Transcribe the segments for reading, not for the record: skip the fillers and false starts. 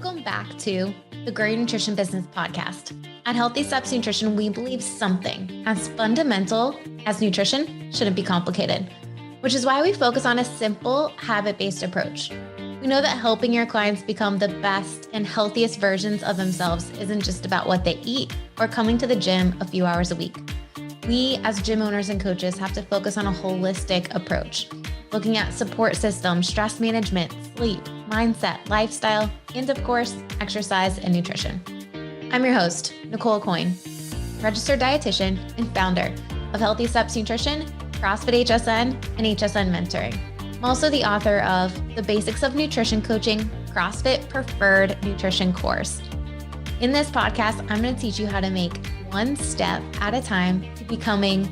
Welcome back to the Grow Your Nutrition Business podcast. At Healthy Steps Nutrition, we believe something as fundamental as nutrition shouldn't be complicated, which is why we focus on a simple, habit-based approach. We know that helping your clients become the best and healthiest versions of themselves isn't just about what they eat or coming to the gym a few hours a week. We, as gym owners and coaches, have to focus on a holistic approach, looking at support systems, stress management, sleep, mindset, lifestyle, and of course, exercise and nutrition. I'm your host, Nicole, registered dietitian and founder of Healthy Steps Nutrition, CrossFit HSN, and HSN Mentoring. I'm also the author of The Basics of Nutrition Coaching, CrossFit Preferred Nutrition course. In this podcast, I'm going to teach you how to make one step at a time to becoming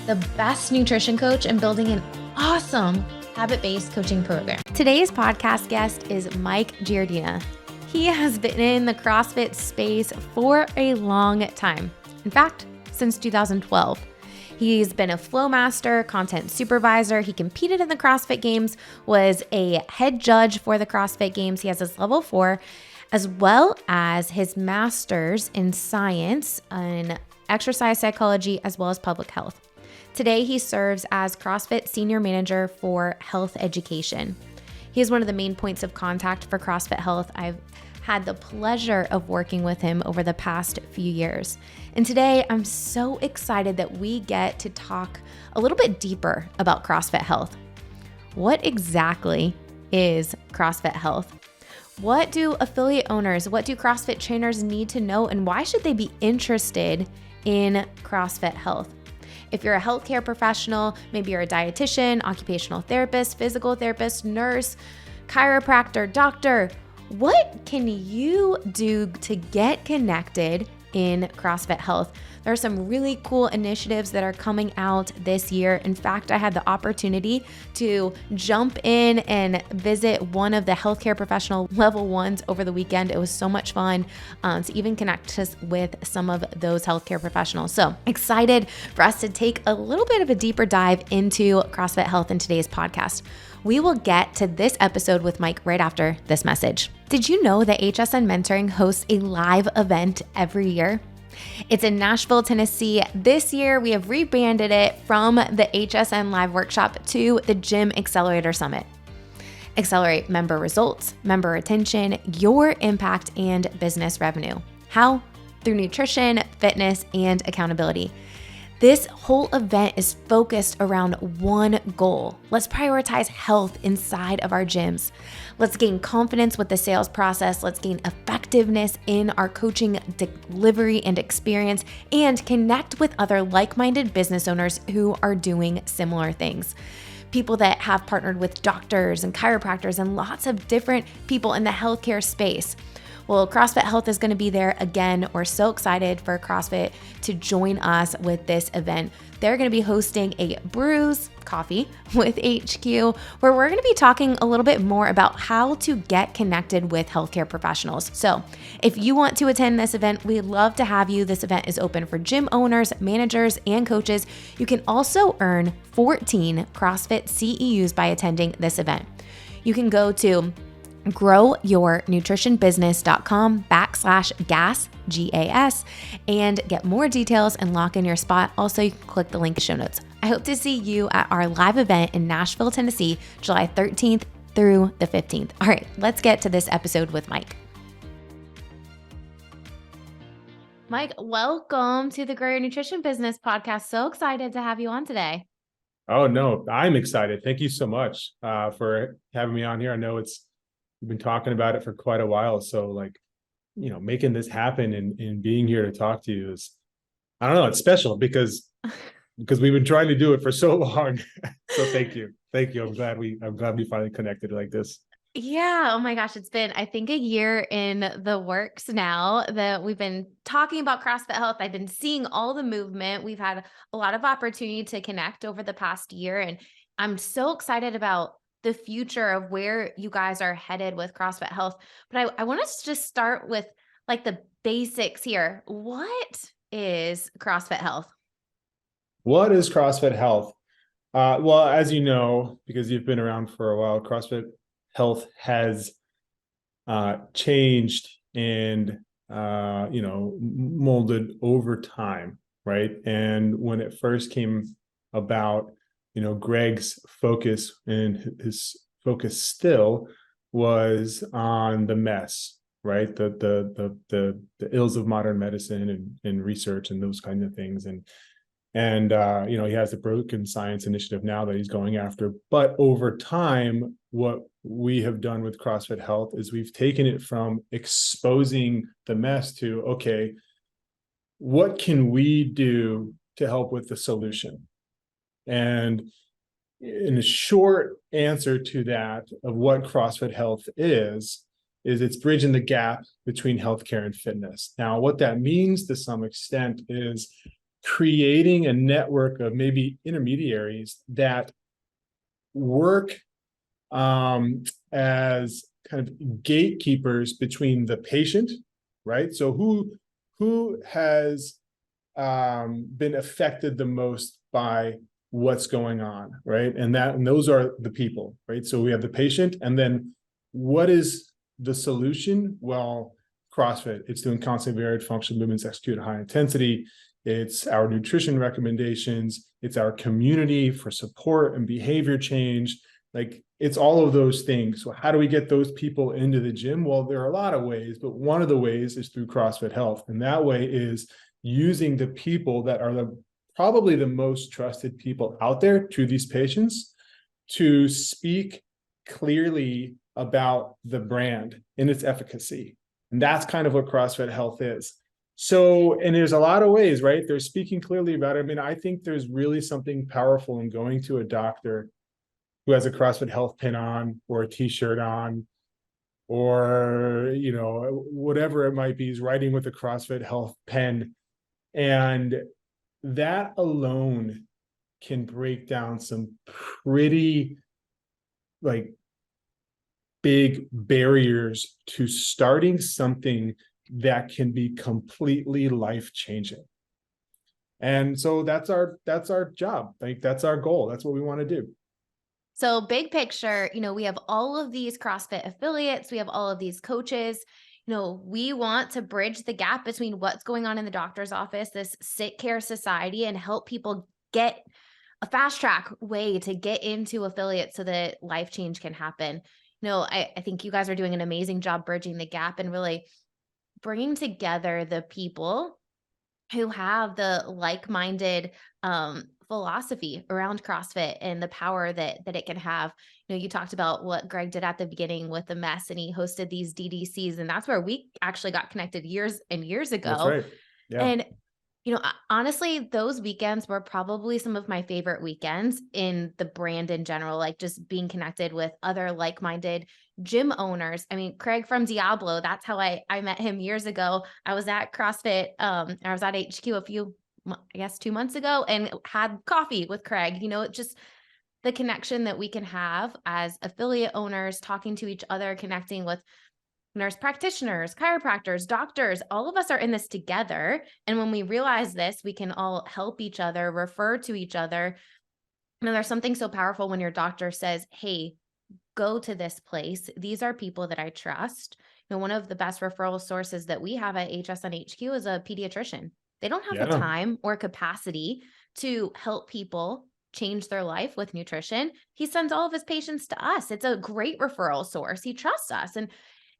the best nutrition coach and building an awesome habit-based coaching program. Today's podcast guest is Mike Giardina. He has been in the CrossFit space for a long time. In fact, since 2012. He's been a flow master, content supervisor. He competed in the CrossFit Games, was a head judge for the CrossFit Games. He has his level 4, as well as his master's in science and exercise psychology, as well as public health. Today, he serves as CrossFit Senior Manager for Health Education. He is one of the main points of contact for CrossFit Health. I've had the pleasure of working with him over the past few years. And today, I'm so excited that we get to talk a little bit deeper about CrossFit Health. What exactly is CrossFit Health? What do affiliate owners, what do CrossFit trainers need to know, and why should they be interested in CrossFit Health? If you're a healthcare professional, maybe you're a dietitian, occupational therapist, physical therapist, nurse, chiropractor, doctor, what can you do to get connected in CrossFit Health? There are some really cool initiatives that are coming out this year. In fact, I had the opportunity to jump in and visit one of the healthcare professional level 1s over the weekend. It was so much fun to even connect us with some of those healthcare professionals. So excited for us to take a little bit of a deeper dive into CrossFit Health in today's podcast. We will get to this episode with Mike right after this message. Did you know that HSN Mentoring hosts a live event every year? It's in Nashville, Tennessee. This year, we have rebranded it from the HSN Live Workshop to the Gym Accelerator Summit. Accelerate member results, member retention, your impact, and business revenue. How? Through nutrition, fitness, and accountability. This whole event is focused around one goal. Let's prioritize health inside of our gyms. Let's gain confidence with the sales process. Let's gain effectiveness in our coaching delivery and experience, and connect with other like-minded business owners who are doing similar things. People that have partnered with doctors and chiropractors and lots of different people in the healthcare space. Well, CrossFit Health is going to be there again. We're so excited for CrossFit to join us with this event. They're going to be hosting a Brews Coffee with HQ, where we're going to be talking a little bit more about how to get connected with healthcare professionals. So if you want to attend this event, we'd love to have you. This event is open for gym owners, managers, and coaches. You can also earn 14 CrossFit CEUs by attending this event. You can go to growyournutritionbusiness.com/gas, GAS, and get more details and lock in your spot. Also, you can click the link in the show notes. I hope to see you at our live event in Nashville, Tennessee, July 13th through the 15th. All right, let's get to this episode with Mike. Mike, welcome to the Grow Your Nutrition Business podcast. So excited to have you on today. Oh, no, I'm excited. Thank you so much for having me on here. I know we've been talking about it for quite a while. So making this happen and being here to talk to you is, I don't know, it's special because we've been trying to do it for so long. So thank you. Thank you. I'm glad we finally connected like this. Yeah. Oh my gosh. It's been, I think, a year in the works now that we've been talking about CrossFit Health. I've been seeing all the movement. We've had a lot of opportunity to connect over the past year. And I'm so excited about the future of where you guys are headed with CrossFit Health. But I want us to just start with like the basics here. What is CrossFit Health? What is CrossFit Health? Well, as you know, because you've been around for a while, CrossFit Health has changed and molded over time, right? And when it first came about, Greg's focus and his focus still was on the mess, right? The ills of modern medicine and research and those kind of things. And he has the Broken Science Initiative now that he's going after. But over time, what we have done with CrossFit Health is we've taken it from exposing the mess to, okay, what can we do to help with the solution? And in a short answer to that of what CrossFit Health is it's bridging the gap between healthcare and fitness. Now, what that means to some extent is creating a network of maybe intermediaries that work as kind of gatekeepers between the patient, right? So who has been affected the most by what's going on, right? And those are the people, right? So we have the patient, and then what is the solution? Well, CrossFit, it's doing constantly varied functional movements executed at high intensity. It's our nutrition recommendations. It's our community for support and behavior change. Like, it's all of those things. So how do we get those people into the gym? Well, there are a lot of ways, but one of the ways is through CrossFit Health. And that way is using the people that are probably the most trusted people out there to these patients to speak clearly about the brand and its efficacy. And that's kind of what CrossFit Health is. So, and there's a lot of ways, right? They're speaking clearly about it. I mean, I think there's really something powerful in going to a doctor who has a CrossFit Health pin on or a t-shirt on, or, whatever it might be, is writing with a CrossFit Health pen. And that alone can break down some pretty big barriers to starting something that can be completely life-changing. And so that's our job. That's our goal. That's what we want to do. So big picture, we have all of these CrossFit affiliates, we have all of these coaches. We want to bridge the gap between what's going on in the doctor's office, this sick care society, and help people get a fast track way to get into affiliates so that life change can happen. I think you guys are doing an amazing job bridging the gap and really bringing together the people who have the like-minded philosophy around CrossFit and the power that it can have. You talked about what Greg did at the beginning with the mess, and he hosted these DDCs, and that's where we actually got connected years and years ago. That's right. Yeah. And honestly, those weekends were probably some of my favorite weekends in the brand in general, like just being connected with other like-minded gym owners. I mean, Craig from Diablo, that's how I met him years ago. I was at CrossFit. I was at HQ a few, 2 months ago, and had coffee with Craig. Just the connection that we can have as affiliate owners, talking to each other, connecting with nurse practitioners, chiropractors, doctors, all of us are in this together. And when we realize this, we can all help each other, refer to each other. There's something so powerful when your doctor says, hey, go to this place. These are people that I trust. One of the best referral sources that we have at HSN HQ is a pediatrician. They don't have the time or capacity to help people change their life with nutrition. He sends all of his patients to us. It's a great referral source. He trusts us. And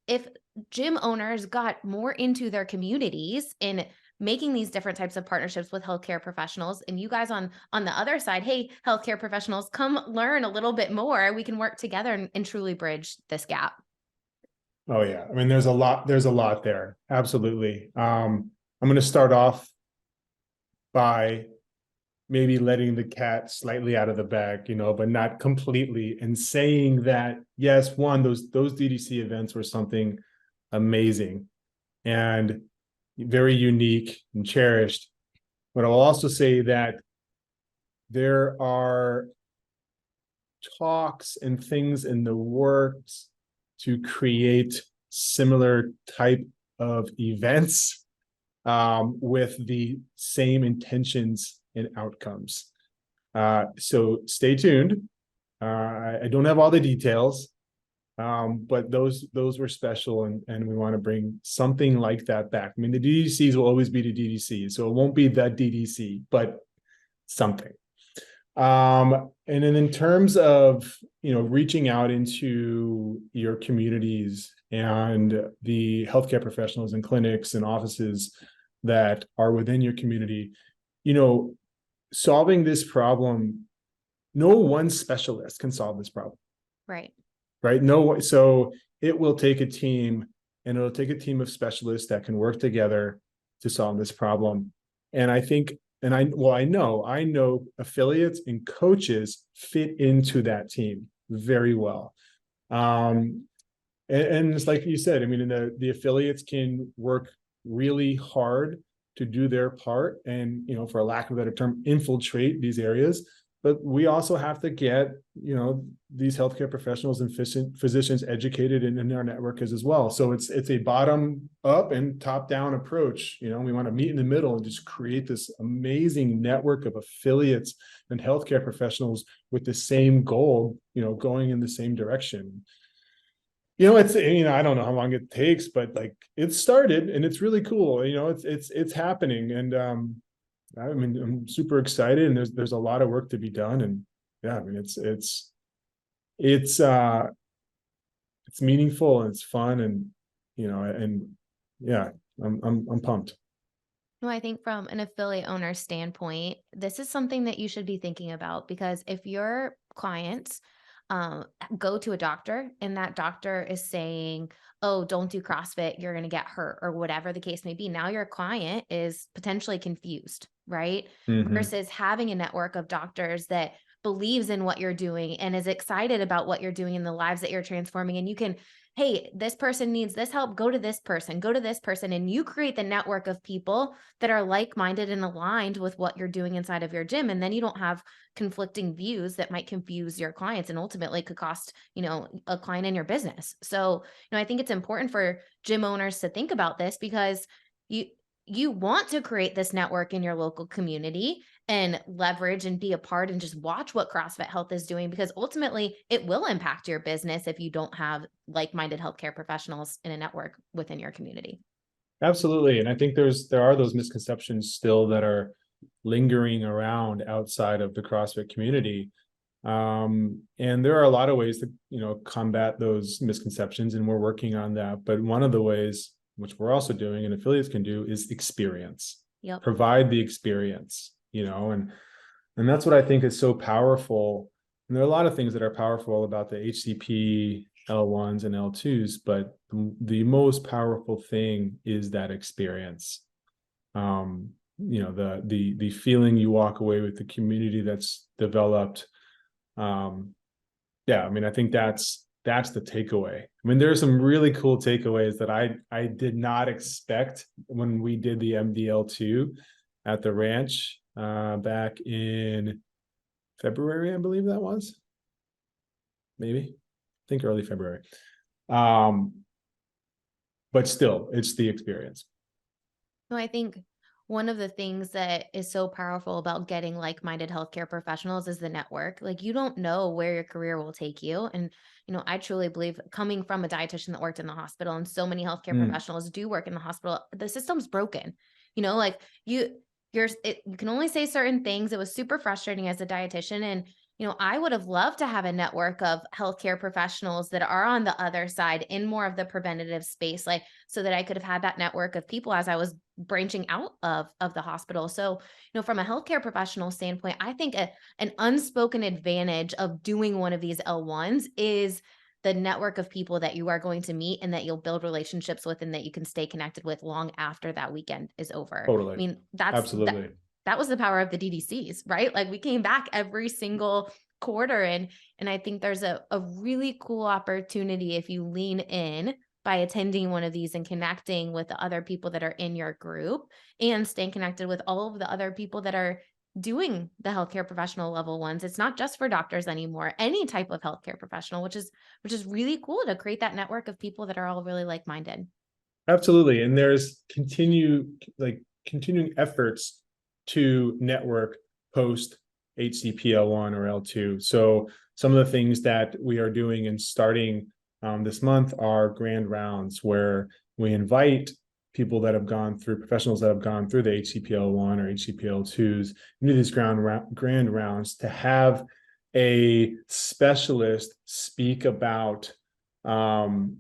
if gym owners got more into their communities in making these different types of partnerships with healthcare professionals, and you guys on the other side, hey, healthcare professionals, come learn a little bit more. We can work together and truly bridge this gap. Oh yeah. I mean, there's a lot there. Absolutely. I'm going to start off by maybe letting the cat slightly out of the bag, but not completely, and saying that, yes, one, those DDC events were something amazing and very unique and cherished. But I'll also say that there are talks and things in the works to create similar type of events with the same intentions and outcomes. So stay tuned. I don't have all the details, But those were special, and we want to bring something like that back. I mean, the DDCs will always be the DDCs, so it won't be the DDC, but something. And then in terms of, reaching out into your communities and the healthcare professionals and clinics and offices that are within your community, solving this problem, no one specialist can solve this problem. Right. Right. No. So it will take a team, and it'll take a team of specialists that can work together to solve this problem. And I think, and I know affiliates and coaches fit into that team very well. And it's like you said, I mean, the affiliates can work really hard to do their part and, for a lack of a better term, infiltrate these areas. But we also have to get, these healthcare professionals and physicians educated in our network as well. So it's a bottom up and top down approach. We want to meet in the middle and just create this amazing network of affiliates and healthcare professionals with the same goal, going in the ssame direction. It's, I don't know how long it takes, but like it started and it's really cool. It's happening. And, I mean, I'm super excited, and there's a lot of work to be done. And yeah, I mean, it's meaningful and it's fun, and, yeah, I'm pumped. No, I think from an affiliate owner standpoint, this is something that you should be thinking about, because if your clients go to a doctor and that doctor is saying, oh, don't do CrossFit, you're going to get hurt, or whatever the case may be, now your client is potentially confused, right? Mm-hmm. Versus having a network of doctors that believes in what you're doing and is excited about what you're doing in the lives that you're transforming. And you can, hey, this person needs this help, go to this person, go to this person. And you create the network of people that are like-minded and aligned with what you're doing inside of your gym. And then you don't have conflicting views that might confuse your clients and ultimately could cost, a client in your business. So, I think it's important for gym owners to think about this, because you want to create this network in your local community and leverage and be a part and just watch what CrossFit Health is doing, because ultimately it will impact your business if you don't have like-minded healthcare professionals in a network within your community. Absolutely. And I think there are those misconceptions still that are lingering around outside of the CrossFit community. And there are a lot of ways to, combat those misconceptions, and we're working on that. But one of the ways, which we're also doing and affiliates can do, is experience. Yep. Provide the experience, and that's what I think is so powerful. And there are a lot of things that are powerful about the HCP L1s and L2s, but the most powerful thing is that experience. The feeling you walk away with, the community that's developed. Yeah, I mean, I think that's the takeaway. I mean, there are some really cool takeaways that I did not expect when we did the MDL2 at the ranch back in February, I believe that was. Maybe. I think early February. But still, it's the experience. No, I think one of the things that is so powerful about getting like-minded healthcare professionals is the network. Like, you don't know where your career will take you. And, I truly believe, coming from a dietitian that worked in the hospital, and so many healthcare professionals do work in the hospital, the system's broken. Like you can only say certain things. It was super frustrating as a dietitian. And, I would have loved to have a network of healthcare professionals that are on the other side in more of the preventative space, like, so that I could have had that network of people as I was branching out of the hospital. So, from a healthcare professional standpoint, I think an unspoken advantage of doing one of these L1s is the network of people that you are going to meet and that you'll build relationships with and that you can stay connected with long after that weekend is over. Totally. I mean, absolutely. That was the power of the DDCs, right? Like, we came back every single quarter, and I think there's a really cool opportunity if you lean in by attending one of these and connecting with the other people that are in your group and staying connected with all of the other people that are doing the healthcare professional level ones. It's not just for doctors anymore, any type of healthcare professional, which is really cool to create that network of people that are all really like-minded. Absolutely. And there's continuing efforts to network post HCP L1 or L2. So some of the things that we are doing and starting this month are grand rounds, where we invite people that have gone through, professionals that have gone through the HCPL1 or HCPL2s into these grand rounds to have a specialist speak about the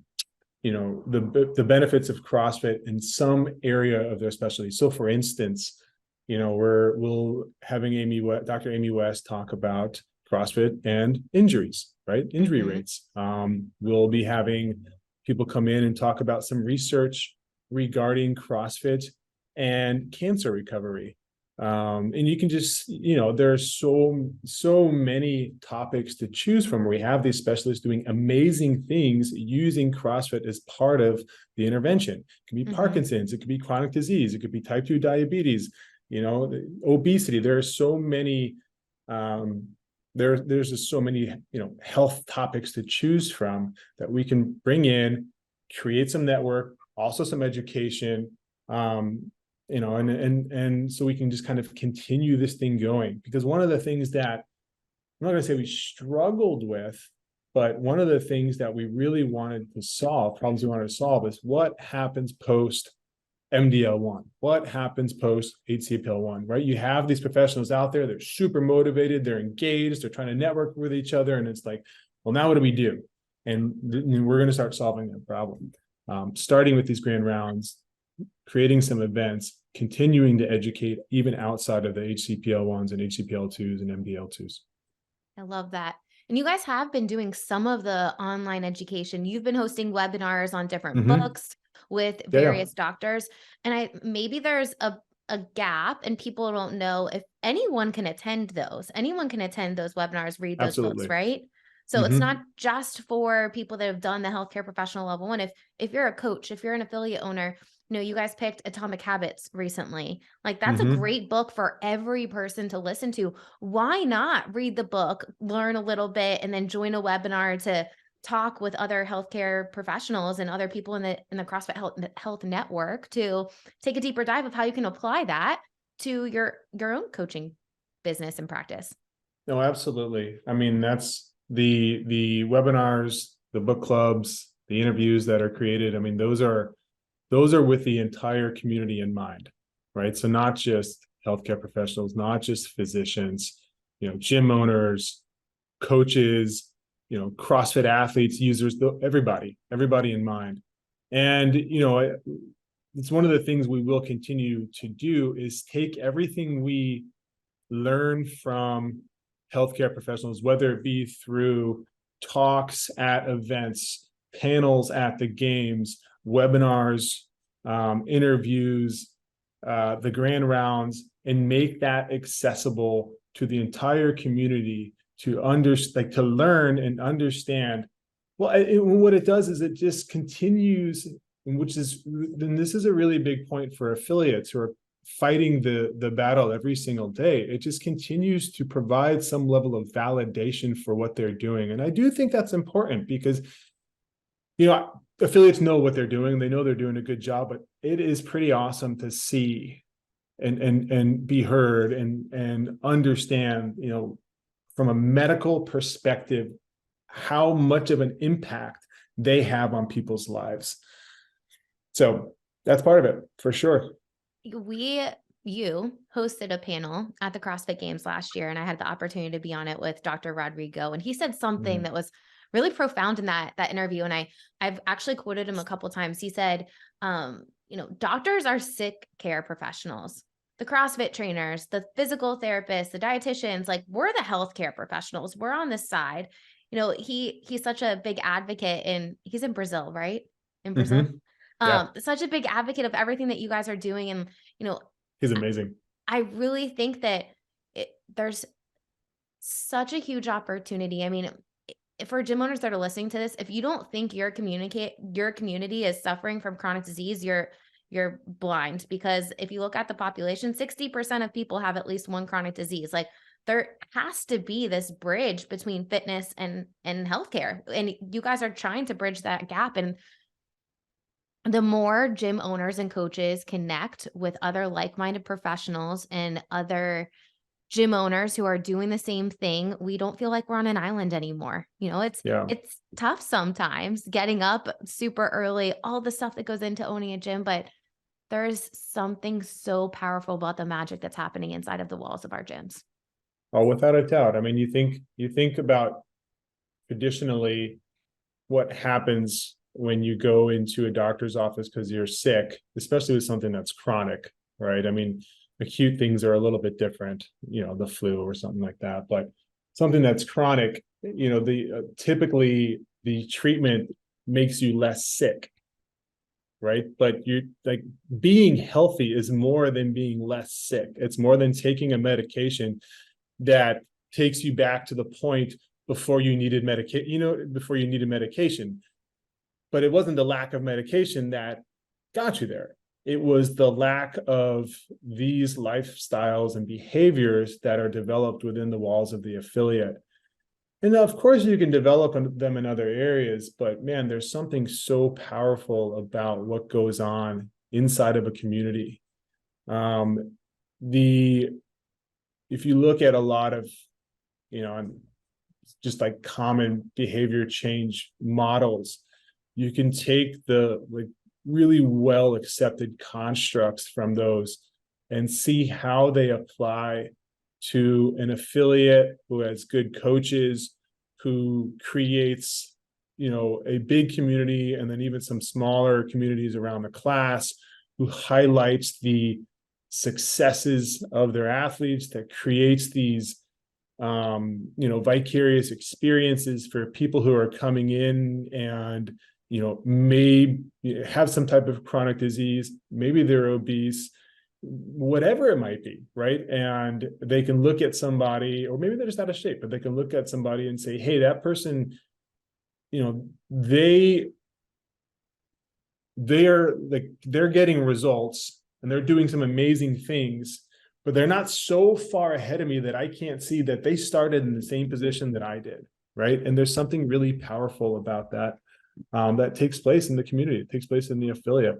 benefits of CrossFit in some area of their specialty. So for instance, we'll having Dr. Amy West talk about CrossFit and injuries, right? Injury rates. We'll be having people come in and talk about some research regarding CrossFit and cancer recovery. And you can just, there's so many topics to choose from. We have these specialists doing amazing things using CrossFit as part of the intervention. It can be Parkinson's, it could be chronic disease, it could be type 2 diabetes, obesity. There are so many, there's just so many, health topics to choose from that we can bring in, create some network, also some education, and so we can just kind of continue this thing going. Because one of the things that I'm not going to say we struggled with, but one of the things that we really wanted to solve, problems we wanted to solve, is what happens post MDL1, what happens post HCPL1, right? You have these professionals out there, they're super motivated, they're engaged, they're trying to network with each other, and it's like, well, now what do we do? And we're going to start solving that problem, starting with these grand rounds, creating some events, continuing to educate even outside of the HCPL1s and HCPL2s and MDL2s. I love that. And you guys have been doing some of the online education. You've been hosting webinars on different books with various doctors. And maybe there's a gap and people don't know if anyone can attend those. Anyone can attend those webinars, read those books, right? So it's not just for people that have done the healthcare professional level one. If you're a coach, if you're an affiliate owner, you guys picked Atomic Habits recently. Like, that's a great book for every person to listen to. Why not read the book, learn a little bit, and then join a webinar to talk with other healthcare professionals and other people in the CrossFit Health network to take a deeper dive of how you can apply that to your own coaching business and practice? No, absolutely. I mean, that's the webinars, the book clubs, the interviews that are created. I mean, those are with the entire community in mind, right? So not just healthcare professionals, not just physicians, gym owners, coaches, CrossFit athletes, users, everybody in mind. And, it's one of the things we will continue to do is take everything we learn from healthcare professionals, whether it be through talks at events, panels at the games, webinars, interviews, the grand rounds, and make that accessible to the entire community to learn and understand. Well, what it does is it just continues, and this is a really big point for affiliates who are fighting the battle every single day. It just continues to provide some level of validation for what they're doing. And I do think that's important because, affiliates know what they're doing. They know they're doing a good job, but it is pretty awesome to see and be heard and understand, from a medical perspective, how much of an impact they have on people's lives. So that's part of it for sure. You hosted a panel at the CrossFit Games last year, and I had the opportunity to be on it with Dr. Rodrigo, and he said something that was really profound in that interview. And I've actually quoted him a couple of times. He said, doctors are sick care professionals. The CrossFit trainers, the physical therapists, the dietitians, like, we're the healthcare professionals. We're on this side. He's such a big advocate, and he's in Brazil, right? In Brazil. Such a big advocate of everything that you guys are doing. And, he's amazing. I really think that there's such a huge opportunity. I mean, for gym owners that are listening to this, if you don't think your community is suffering from chronic disease, you're blind. Because if you look at the population, 60% of people have at least one chronic disease. Like, there has to be this bridge between fitness and healthcare. And you guys are trying to bridge that gap. And the more gym owners and coaches connect with other like-minded professionals and other gym owners who are doing the same thing, we don't feel like we're on an island anymore. It's tough sometimes getting up super early, all the stuff that goes into owning a gym, but there's something so powerful about the magic that's happening inside of the walls of our gyms. Oh, without a doubt. I mean, you think about traditionally what happens when you go into a doctor's office because you're sick, especially with something that's chronic, right? I mean, acute things are a little bit different, the flu or something like that, but something that's chronic, typically the treatment makes you less sick, right? But you like being healthy is more than being less sick. It's more than taking a medication that takes you back to the point before you needed medication. But it wasn't the lack of medication that got you there. It was the lack of these lifestyles and behaviors that are developed within the walls of the affiliate. And of course, you can develop them in other areas, but man, there's something so powerful about what goes on inside of a community. If you look at a lot of, just like common behavior change models, you can take the like really well accepted constructs from those and see how they apply to an affiliate who has good coaches, who creates, a big community and then even some smaller communities around the class, who highlights the successes of their athletes, that creates these vicarious experiences for people who are coming in and may have some type of chronic disease, maybe they're obese, whatever it might be, right? And they can look at somebody, or maybe they're just out of shape, but they can look at somebody and say, hey, that person, they're getting results and they're doing some amazing things, but they're not so far ahead of me that I can't see that they started in the same position that I did, right? And there's something really powerful about that that takes place in the community. It takes place in the affiliate.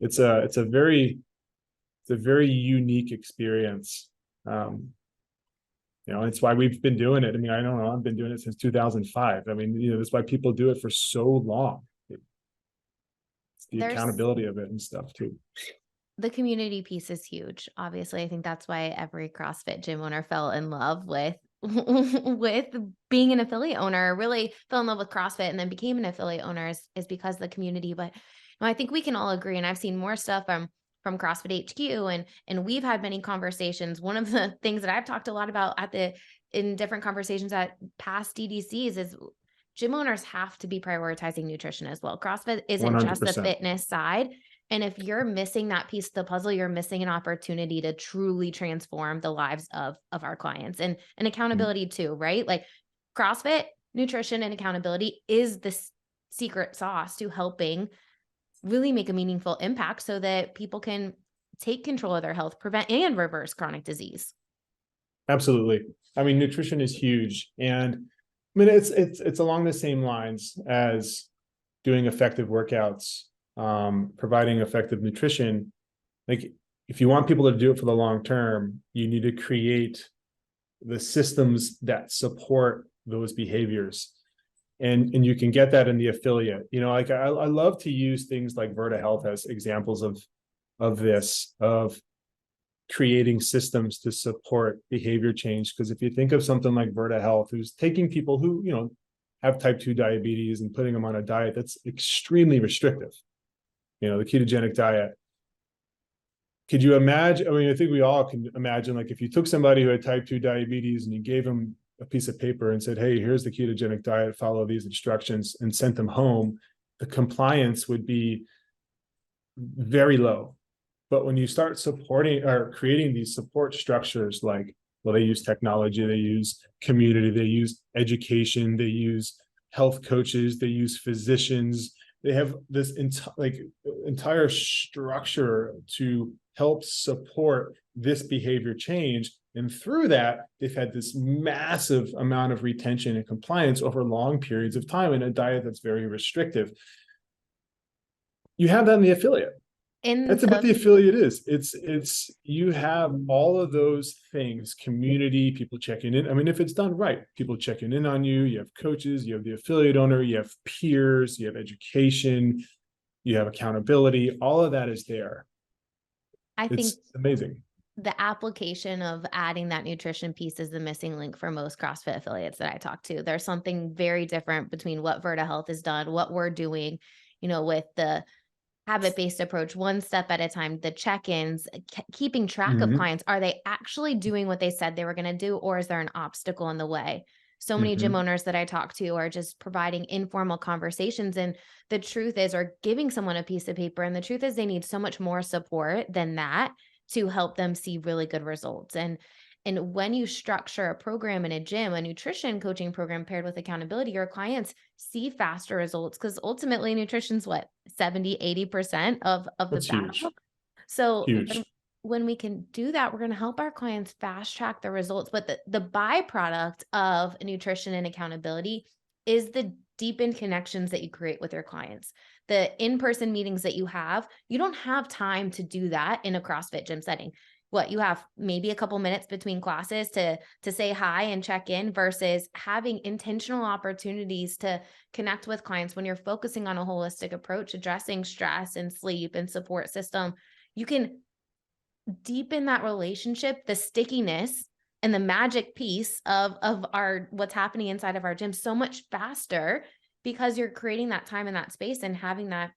It's a very unique experience. It's why we've been doing it. I mean, I don't know, I've been doing it since 2005. I mean, that's why people do it for so long. It's the accountability of it and stuff too. The community piece is huge. Obviously, I think that's why every CrossFit gym owner fell in love with with being an affiliate owner, really fell in love with CrossFit and then became an affiliate owner is because of the community. But I think we can all agree, and I've seen more stuff from CrossFit HQ, and we've had many conversations. One of the things that I've talked a lot about in different conversations at past DDCs is gym owners have to be prioritizing nutrition as well. CrossFit isn't 100%. Just the fitness side. And if you're missing that piece of the puzzle, you're missing an opportunity to truly transform the lives of our clients and accountability too, right? Like CrossFit, nutrition, and accountability is the secret sauce to helping really make a meaningful impact so that people can take control of their health, prevent and reverse chronic disease. Absolutely. I mean, nutrition is huge. And I mean, it's along the same lines as doing effective workouts, providing effective nutrition. Like if you want people to do it for the long term, you need to create the systems that support those behaviors. And you can get that in the affiliate. Like I love to use things like Verta Health as examples of this, of creating systems to support behavior change. Because if you think of something like Verta Health, who's taking people who, have type 2 diabetes and putting them on a diet that's extremely restrictive, the ketogenic diet. Could you imagine? I mean, I think we all can imagine, like if you took somebody who had type 2 diabetes and you gave them a piece of paper and said, hey, here's the ketogenic diet, follow these instructions, and sent them home, the compliance would be very low. But when you start supporting or creating these support structures, like, well, they use technology, they use community, they use education, they use health coaches, they use physicians, they have this entire structure to help support this behavior change. And through that, they've had this massive amount of retention and compliance over long periods of time in a diet that's very restrictive. You have that in the affiliate. That's what the affiliate is. It's you have all of those things, community, people checking in. I mean, if it's done right, people checking in on you, you have coaches, you have the affiliate owner, you have peers, you have education, you have accountability, all of that is there. I think It's amazing. the application of adding that nutrition piece is the missing link for most CrossFit affiliates that I talk to. There's something very different between what Verta Health has done, what we're doing, with the habit-based approach, one step at a time, the check-ins, keeping track of clients. Are they actually doing what they said they were going to do, or is there an obstacle in the way? So many gym owners that I talk to are just providing informal conversations. And the truth is, or giving someone a piece of paper. And the truth is, they need so much more support than that to help them see really good results. And when you structure a program in a gym, a nutrition coaching program paired with accountability, your clients see faster results, because ultimately nutrition's what, 70, 80% of the battle. Huge. So Huge. when we can do that, we're going to help our clients fast track the results. But the byproduct of nutrition and accountability is the deepened connections that you create with your clients. The in-person meetings that you don't have time to do that in a CrossFit gym setting. What, you have maybe a couple minutes between classes to say hi and check in, versus having intentional opportunities to connect with clients when you're focusing on a holistic approach, addressing stress and sleep and support system. You can deepen that relationship, the stickiness and the magic piece of our, what's happening inside of our gym so much faster, because you're creating that time in that space and having that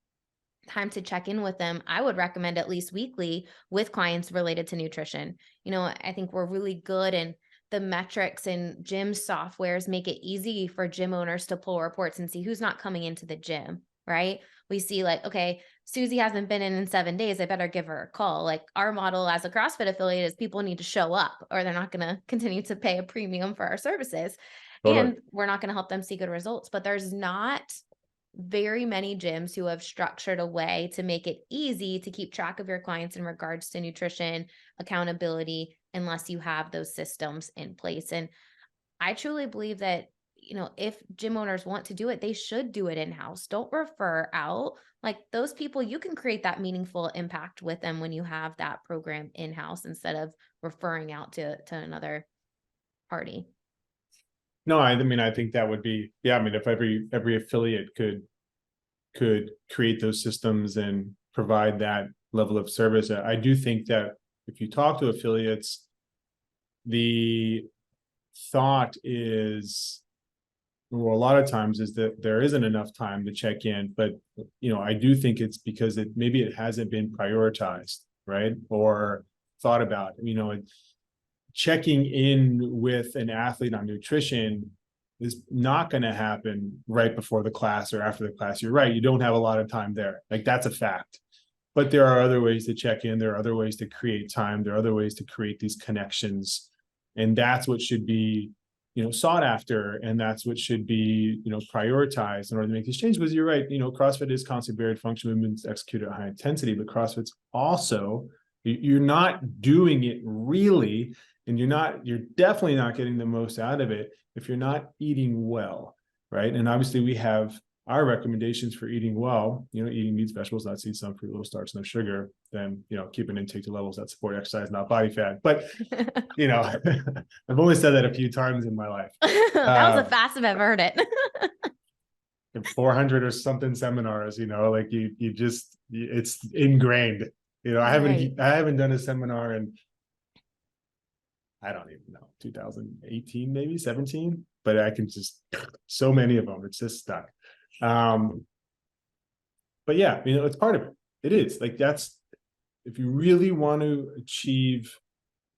time to check in with them. I would recommend at least weekly with clients related to nutrition. I think we're really good, and the metrics and gym softwares make it easy for gym owners to pull reports and see who's not coming into the gym, right? We see like, okay, Susie hasn't been in 7 days. I better give her a call. Like, our model as a CrossFit affiliate is people need to show up, or they're not going to continue to pay a premium for our services. Totally. And we're not going to help them see good results. But there's not very many gyms who have structured a way to make it easy to keep track of your clients in regards to nutrition, accountability, unless you have those systems in place. And I truly believe that, if gym owners want to do it, they should do it in-house. Don't refer out. Like, those people, you can create that meaningful impact with them when you have that program in-house, instead of referring out to another party. No, I mean, I think that would be, I mean, if every affiliate could create those systems and provide that level of service, I do think that if you talk to affiliates, the thought is, well, a lot of times is that there isn't enough time to check in, but I do think it's because maybe it hasn't been prioritized, right? Or thought about, checking in with an athlete on nutrition is not going to happen right before the class or after the class. You're right. You don't have a lot of time there. Like, that's a fact. But there are other ways to check in. There are other ways to create time. There are other ways to create these connections. And that's what should be, sought after. And that's what should be, prioritized in order to make this change. Because you're right. CrossFit is concept varied function movements executed at high intensity, but CrossFit's also, you're not doing it really. And you're definitely not getting the most out of it if you're not eating well, right? And obviously we have our recommendations for eating well, eating meats, vegetables, nuts, seeds, some fruit, low starch, no sugar, then, keep an intake to levels that support exercise, not body fat. But, I've only said that a few times in my life. That was the fastest I've ever heard it. 400 or something seminars, like you just, it's ingrained. I haven't done a seminar in, I don't even know, 2018, maybe 17, but I can just, so many of them, it's just stuck. But yeah, it's part of it. It is like, that's, if you really want to achieve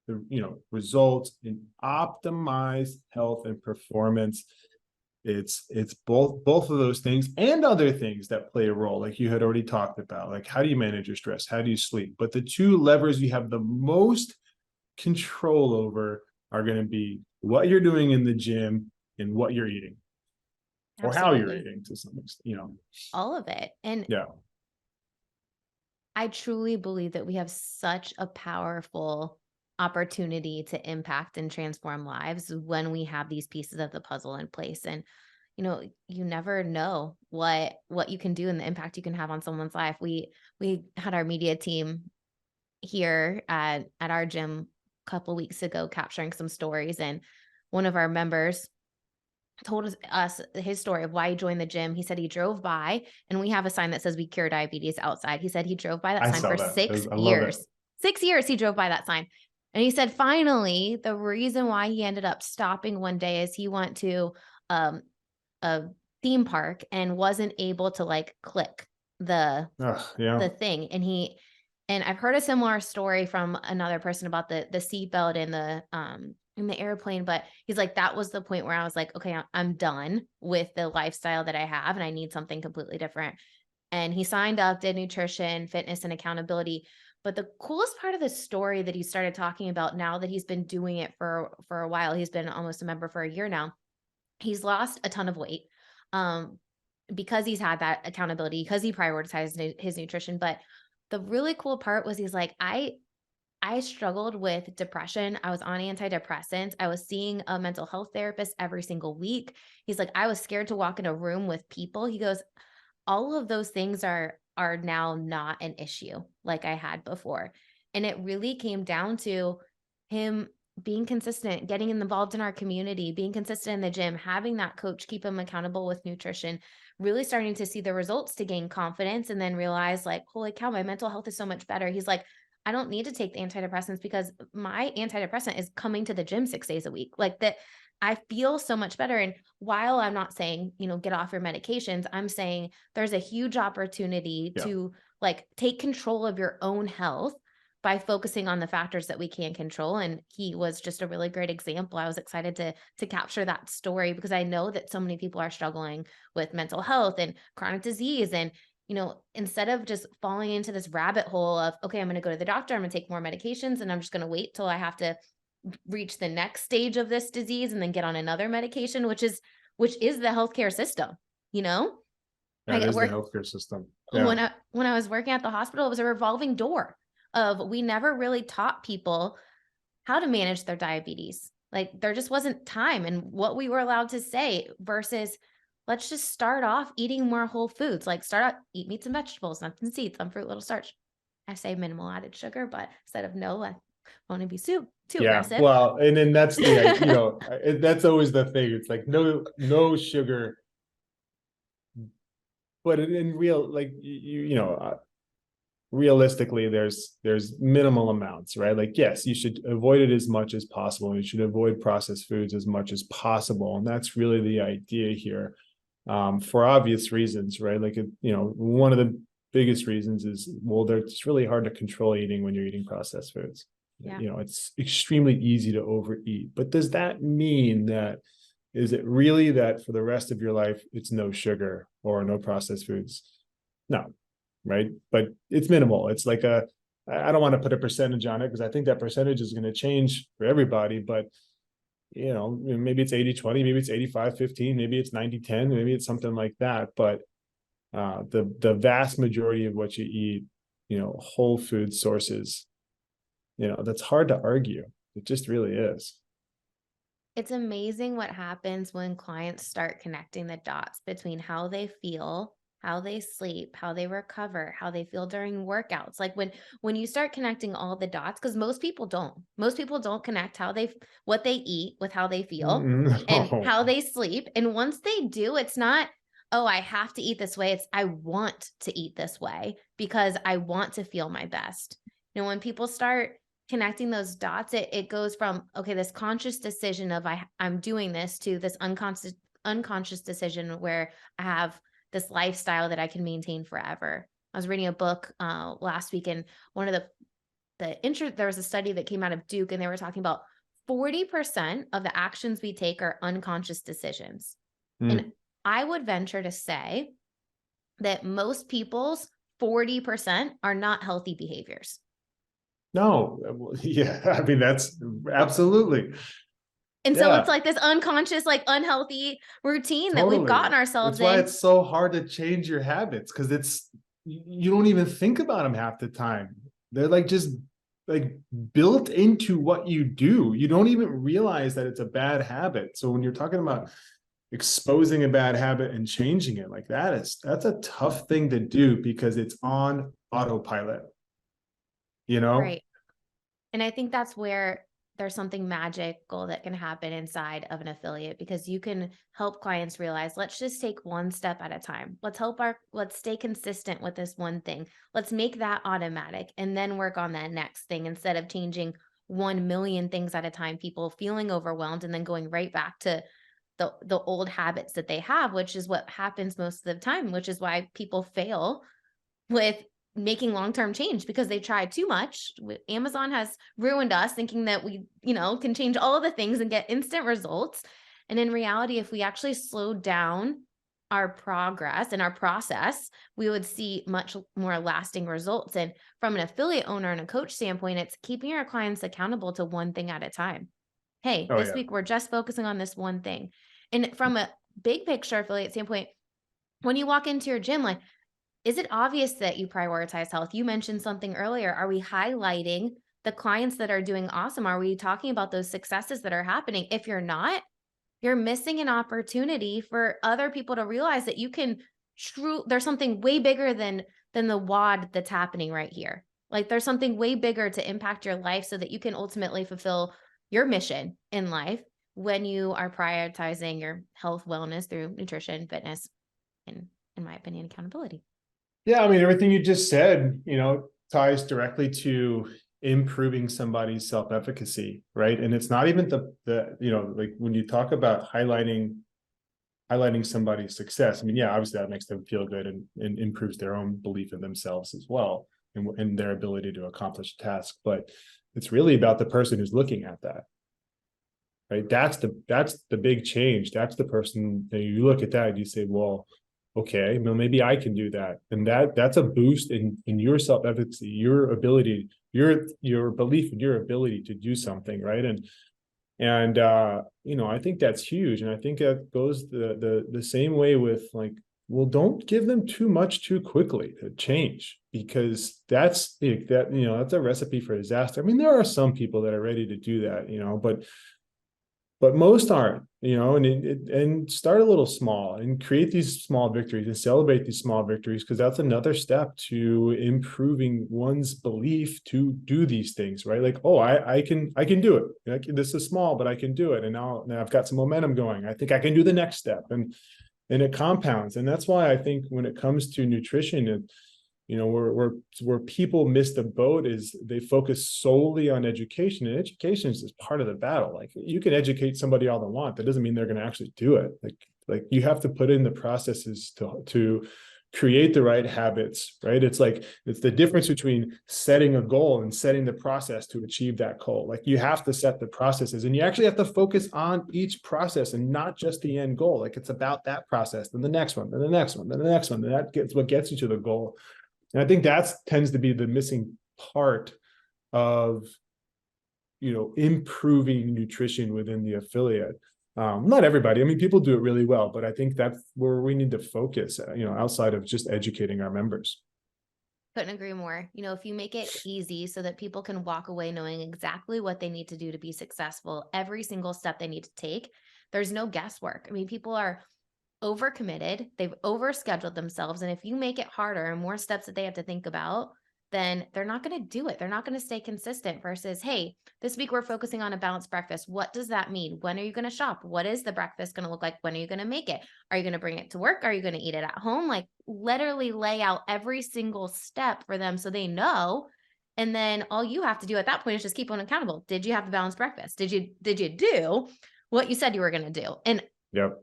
the, results and optimize health and performance, it's both of those things and other things that play a role, like you had already talked about, like how do you manage your stress? How do you sleep? But the two levers you have the most control over are going to be what you're doing in the gym and what you're eating. Absolutely. Or how you're eating to some extent, all of it. And yeah, I truly believe that we have such a powerful opportunity to impact and transform lives when we have these pieces of the puzzle in place. And you never know what you can do and the impact you can have on someone's life. We had our media team here at our gym a couple weeks ago capturing some stories, and one of our members told us his story of why he joined the gym. He said he drove by, and we have a sign that says "We cure diabetes" outside. He said he drove by that I sign saw for that. 6 I love it. years. 6 years he drove by that sign. And he said finally the reason why he ended up stopping one day is he went to um, a theme park and wasn't able to like click the Yeah. thing. And I've heard a similar story from another person about the seatbelt in the airplane, but he's like, that was the point where I was like, okay, I'm done with the lifestyle that I have and I need something completely different. And he signed up, did nutrition, fitness, and accountability. But the coolest part of the story that he started talking about, now that he's been doing it for a while, he's been almost a member for a year now, he's lost a ton of weight. Because he's had that accountability, because he prioritized his nutrition. But the really cool part was he's like, I struggled with depression. I was on antidepressants. I was seeing a mental health therapist every single week. He's like, I was scared to walk in a room with people. He goes, all of those things are now not an issue like I had before. And it really came down to him being consistent, getting involved in our community, being consistent in the gym, having that coach keep him accountable with nutrition, really starting to see the results to gain confidence, and then realize like, holy cow, my mental health is so much better. He's like, I don't need to take the antidepressants because my antidepressant is coming to the gym 6 days a week. Like that, I feel so much better. And while I'm not saying, get off your medications, I'm saying there's a huge opportunity to like take control of your own health by focusing on the factors that we can control. And he was just a really great example. I was excited to capture that story because I know that so many people are struggling with mental health and chronic disease. And, instead of just falling into this rabbit hole of, okay, I'm going to go to the doctor, I'm going to take more medications, and I'm just going to wait till I have to reach the next stage of this disease and then get on another medication, which is the healthcare system, That is the work healthcare system. when Yeah. I was working at the hospital, it was a revolving door of, we never really taught people how to manage their diabetes. Like there just wasn't time and what we were allowed to say versus let's just start off eating more whole foods. Like start out, eat meats and vegetables, nuts and seeds, some fruit, little starch. I say minimal added sugar, but instead of no, I want to be too Yeah. aggressive. Well, and then that's that's always the thing. It's like no sugar, but in real, like realistically, there's minimal amounts, right? Like, yes, you should avoid it as much as possible. And you should avoid processed foods as much as possible. And that's really the idea here, for obvious reasons, right? Like, one of the biggest reasons is, well, it's really hard to control eating when you're eating processed foods. Yeah. It's extremely easy to overeat. But does that mean that, is it really that for the rest of your life, it's no sugar or no processed foods? No, right? But it's minimal. It's like I don't want to put a percentage on it because I think that percentage is going to change for everybody, but maybe it's 80-20, maybe it's 85-15, maybe it's 90-10, maybe it's something like that. But the vast majority of what you eat, whole food sources, that's hard to argue. It just really is. It's amazing what happens when clients start connecting the dots between how they feel, how they sleep, how they recover, how they feel during workouts. Like when you start connecting all the dots, because most people don't. Most people don't connect what they eat with how they feel and No. how they sleep. And once they do, it's not, oh, I have to eat this way. It's I want to eat this way because I want to feel my best. When people start connecting those dots, it goes from, okay, this conscious decision of I'm doing this to this unconscious decision where I have this lifestyle that I can maintain forever. I was reading a book last week, and one of there was a study that came out of Duke, and they were talking about 40% of the actions we take are unconscious decisions. And I would venture to say that most people's 40% are not healthy behaviors. No, yeah, I mean, that's absolutely. And so it's like this unconscious, like unhealthy routine that we've gotten ourselves in. That's why it's so hard to change your habits, because you don't even think about them half the time. They're like just like built into what you do. You don't even realize that it's a bad habit. So when you're talking about exposing a bad habit and changing it. Like that's a tough thing to do because it's on autopilot, you know? Right. And I think that's where there's something magical that can happen inside of an affiliate, because you can help clients realize, let's just take one step at a time. Let's stay consistent with this one thing. Let's make that automatic and then work on that next thing, instead of changing 1 million things at a time, people feeling overwhelmed and then going right back to the old habits that they have, which is what happens most of the time, which is why people fail with making long-term change, because they try too much. Amazon has ruined us, thinking that we, can change all of the things and get instant results. And in reality, if we actually slowed down our progress and our process, we would see much more lasting results. And from an affiliate owner and a coach standpoint, it's keeping our clients accountable to one thing at a time. Hey, Oh this yeah. week we're just focusing on this one thing. And from a big picture affiliate standpoint, when you walk into your gym, like, is it obvious that you prioritize health? You mentioned something earlier. Are we highlighting the clients that are doing awesome? Are we talking about those successes that are happening? If you're not, you're missing an opportunity for other people to realize that you can there's something way bigger than the WOD that's happening right here. Like, there's something way bigger to impact your life so that you can ultimately fulfill your mission in life when you are prioritizing your health, wellness through nutrition, fitness, and, in my opinion, accountability. Yeah, I mean, everything you just said, ties directly to improving somebody's self-efficacy, right? And it's not even like when you talk about highlighting somebody's success. I mean, yeah, obviously that makes them feel good and improves their own belief in themselves as well, and their ability to accomplish a task. But it's really about the person who's looking at that, right? That's the big change. That's the person that you look at that and you say, well, okay, well, maybe I can do that. And that's a boost in your self-efficacy, your ability, your belief in your ability to do something, right? And I think that's huge. And I think that goes the same way with, like, well, don't give them too much too quickly to change, because that's that's a recipe for disaster. I mean, there are some people that are ready to do that, but most aren't, and start a little small and create these small victories and celebrate these small victories, because that's another step to improving one's belief to do these things, right? Like, oh, I can do it. Like, this is small, but I can do it. And now I've got some momentum going. I think I can do the next step, and it compounds. And that's why I think when it comes to nutrition, where people miss the boat is they focus solely on education, and education is just part of the battle. Like, you can educate somebody all they want, that doesn't mean they're going to actually do it. Like you have to put in the processes to create the right habits, right? It's the difference between setting a goal and setting the process to achieve that goal. Like, you have to set the processes, and you actually have to focus on each process and not just the end goal. Like, it's about that process, then the next one, then the next one, then the next one, and that's what gets you to the goal. And I think that tends to be the missing part of, improving nutrition within the affiliate. Not everybody. I mean, people do it really well, but I think that's where we need to focus, outside of just educating our members. Couldn't agree more. If you make it easy so that people can walk away knowing exactly what they need to do to be successful, every single step they need to take, there's no guesswork. I mean, people are overcommitted, they've overscheduled themselves. And if you make it harder and more steps that they have to think about, then they're not going to do it. They're not going to stay consistent versus, hey, this week we're focusing on a balanced breakfast. What does that mean? When are you going to shop? What is the breakfast going to look like? When are you going to make it? Are you going to bring it to work? Are you going to eat it at home? Like, literally lay out every single step for them so they know. And then all you have to do at that point is just keep them accountable. Did you have the balanced breakfast? Did you do what you said you were going to do? And Yep.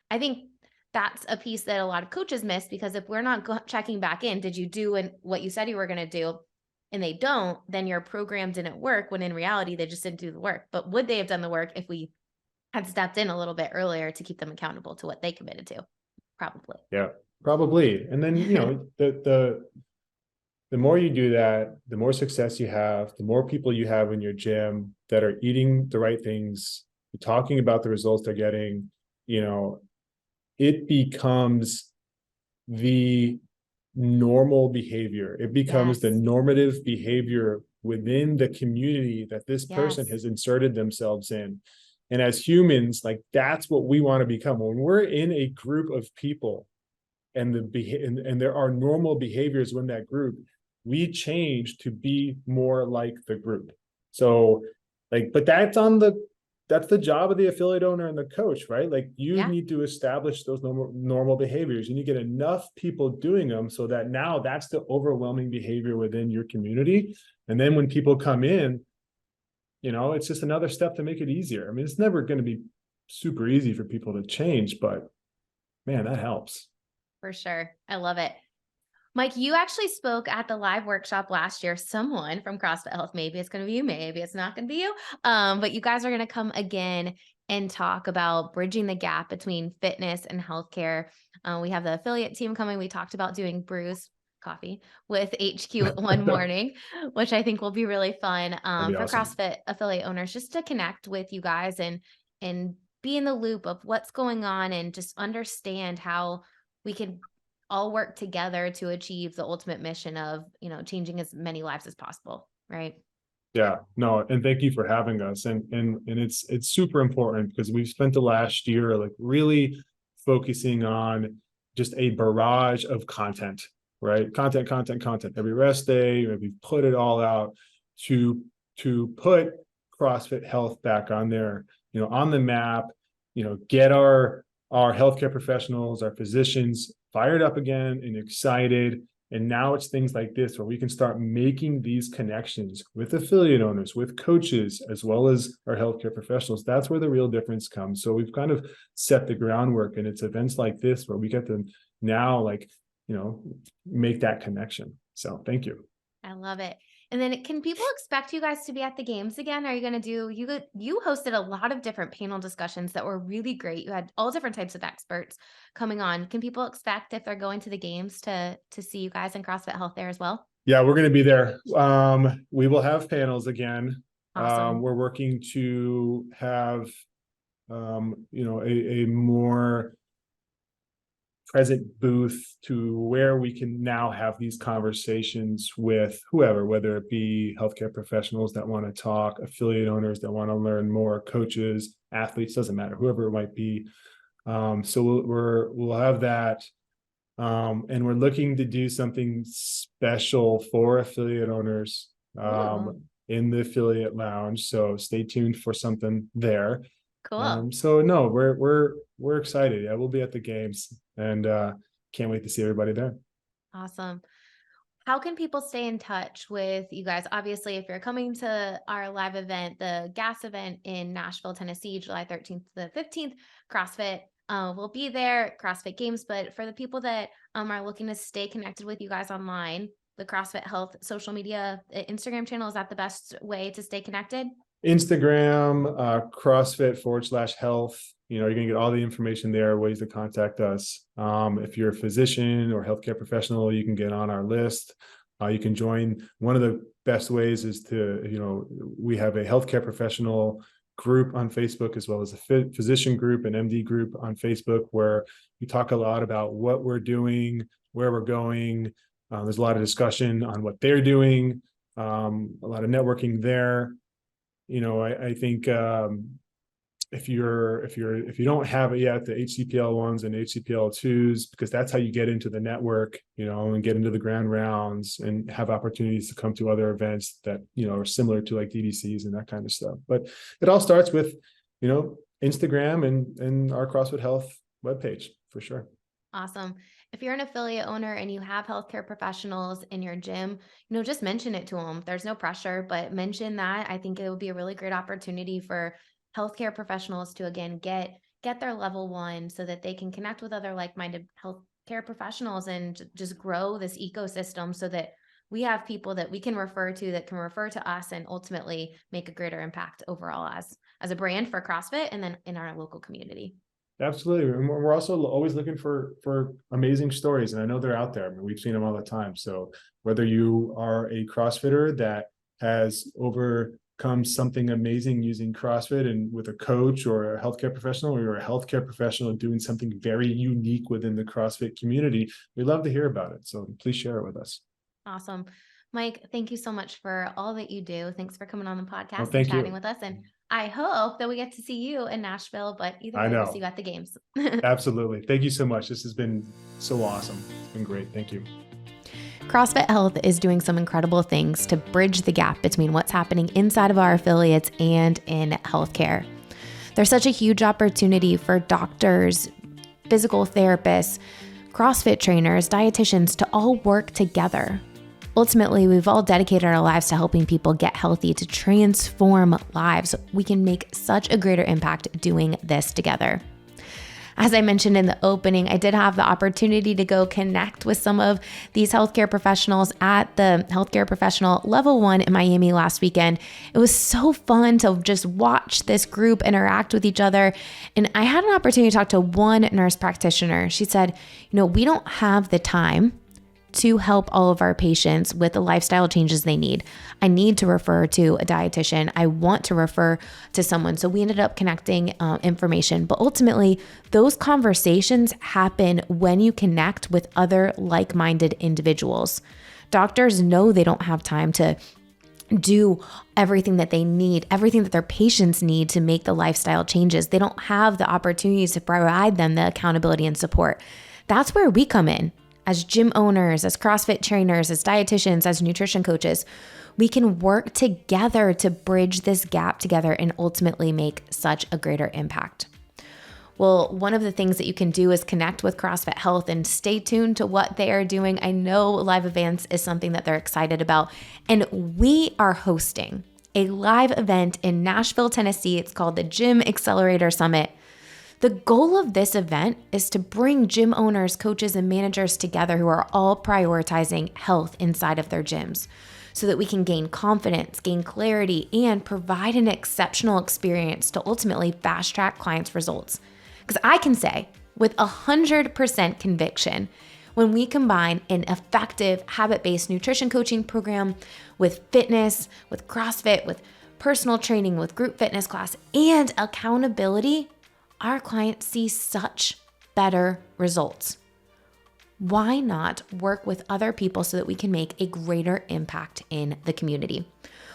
I think that's a piece that a lot of coaches miss, because if we're not checking back in, did you do what you said you were going to do? And they don't, then your program didn't work, when in reality, they just didn't do the work. But would they have done the work if we had stepped in a little bit earlier to keep them accountable to what they committed to? Probably. Yeah, probably. And then, the more you do that, the more success you have, the more people you have in your gym that are eating the right things, talking about the results they're getting, it becomes the normal behavior. It becomes the Yes. normative behavior within the community that this person Yes. has inserted themselves in. And as humans, like that's what we want to become. When we're in a group of people and there are normal behaviors in that group, we change to be more like the group. So like, but that's the job of the affiliate owner and the coach, right? Like you need to establish those normal behaviors, and you get enough people doing them so that now that's the overwhelming behavior within your community. And then when people come in, it's just another step to make it easier. I mean, it's never going to be super easy for people to change, but man, that helps. For sure. I love it. Mike, you actually spoke at the live workshop last year. Someone from CrossFit Health, maybe it's going to be you, maybe it's not going to be you. But you guys are going to come again and talk about bridging the gap between fitness and healthcare. We have the affiliate team coming. We talked about doing brews coffee with HQ one morning, which I think will be really fun for awesome. CrossFit affiliate owners, just to connect with you guys and be in the loop of what's going on and just understand how we can all work together to achieve the ultimate mission of, changing as many lives as possible. Right. Yeah, no, and thank you for having us. And it's super important because we've spent the last year like really focusing on just a barrage of content, right? Content. Every rest day, we've put it all out to put CrossFit Health back on there, on the map, get our healthcare professionals, our physicians fired up again and excited. And now it's things like this where we can start making these connections with affiliate owners, with coaches, as well as our healthcare professionals. That's where the real difference comes. So we've kind of set the groundwork, and it's events like this where we get to now, make that connection. So thank you. I love it. And then can people expect you guys to be at the games again? Are you going to you hosted a lot of different panel discussions that were really great. You had all different types of experts coming on. Can people expect, if they're going to the games, to see you guys in CrossFit Health there as well? Yeah, we're going to be there. We will have panels again. Awesome. We're working to have, a more present booth to where we can now have these conversations with whoever, whether it be healthcare professionals that want to talk, affiliate owners that want to learn more, coaches, athletes, doesn't matter, whoever it might be. So we'll have that. And we're looking to do something special for affiliate owners in the affiliate lounge. So stay tuned for something there. Cool. So no, we're excited. Yeah, we'll be at the games, and can't wait to see everybody there. Awesome. How can people stay in touch with you guys? Obviously, if you're coming to our live event, the GAS event in Nashville, Tennessee, July 13th to the 15th, CrossFit will be there, CrossFit Games. But for the people that are looking to stay connected with you guys online, the CrossFit Health social media, Instagram channel, is that the best way to stay connected? Instagram, CrossFit /health. You're going to get all the information there, ways to contact us. If you're a physician or healthcare professional, you can get on our list. You can join. One of the best ways is to, we have a healthcare professional group on Facebook, as well as a physician group and MD group on Facebook, where we talk a lot about what we're doing, where we're going. There's a lot of discussion on what they're doing, a lot of networking there. I think if you don't have it yet, the HCPL1s and HCPL2s, because that's how you get into the network, and get into the grand rounds and have opportunities to come to other events that, are similar to like DDCs and that kind of stuff. But it all starts with, Instagram and our CrossFit Health webpage for sure. Awesome. If you're an affiliate owner and you have healthcare professionals in your gym, just mention it to them. There's no pressure, but mention that. I think it would be a really great opportunity for healthcare professionals to, again, get their level 1 so that they can connect with other like-minded healthcare professionals and just grow this ecosystem so that we have people that we can refer to that can refer to us and ultimately make a greater impact overall as a brand for CrossFit and then in our local community. Absolutely. And we're also always looking for amazing stories. And I know they're out there. I mean, we've seen them all the time. So whether you are a CrossFitter that has overcome something amazing using CrossFit and with a coach or a healthcare professional, or you're a healthcare professional doing something very unique within the CrossFit community, we'd love to hear about it. So please share it with us. Awesome. Mike, thank you so much for all that you do. Thanks for coming on the podcast Well, and thank chatting you. with us. And I hope that we get to see you in Nashville, but either way, we'll see you at the games. Absolutely. Thank you so much. This has been so awesome. It's been great. Thank you. CrossFit Health is doing some incredible things to bridge the gap between what's happening inside of our affiliates and in healthcare. There's such a huge opportunity for doctors, physical therapists, CrossFit trainers, dietitians to all work together. Ultimately, we've all dedicated our lives to helping people get healthy, to transform lives. We can make such a greater impact doing this together. As I mentioned in the opening, I did have the opportunity to go connect with some of these healthcare professionals at the Healthcare Professional Level 1 in Miami last weekend. It was so fun to just watch this group interact with each other. And I had an opportunity to talk to one nurse practitioner. She said, we don't have the time to help all of our patients with the lifestyle changes they need. I need to refer to a dietitian. I want to refer to someone. So we ended up connecting information. But ultimately, those conversations happen when you connect with other like-minded individuals. Doctors know they don't have time to do everything that they need, everything that their patients need to make the lifestyle changes. They don't have the opportunities to provide them the accountability and support. That's where we come in. As gym owners, as CrossFit trainers, as dietitians, as nutrition coaches, we can work together to bridge this gap together and ultimately make such a greater impact. Well, one of the things that you can do is connect with CrossFit Health and stay tuned to what they are doing. I know live events is something that they're excited about, and we are hosting a live event in Nashville, Tennessee. It's called the Gym Accelerator Summit. The goal of this event is to bring gym owners, coaches, and managers together who are all prioritizing health inside of their gyms so that we can gain confidence, gain clarity, and provide an exceptional experience to ultimately fast track clients' results. Because I can say with 100% conviction, when we combine an effective habit-based nutrition coaching program with fitness, with CrossFit, with personal training, with group fitness class, and accountability, our clients see such better results. Why not work with other people so that we can make a greater impact in the community?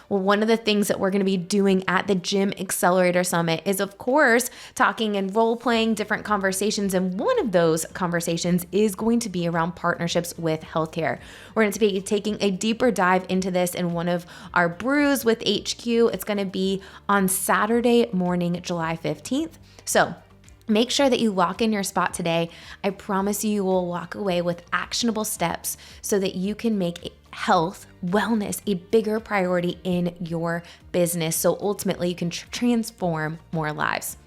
Well, one of the things that we're going to be doing at the Gym Accelerator Summit is, of course, talking and role-playing different conversations. And one of those conversations is going to be around partnerships with healthcare. We're going to be taking a deeper dive into this in one of our brews with HQ. It's going to be on Saturday morning, July 15th. So make sure that you lock in your spot today. I promise you will walk away with actionable steps so that you can make health, wellness a bigger priority in your business. So ultimately you can transform more lives.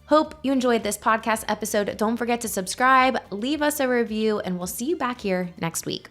Hope you enjoyed this podcast episode. Don't forget to subscribe, leave us a review, and we'll see you back here next week.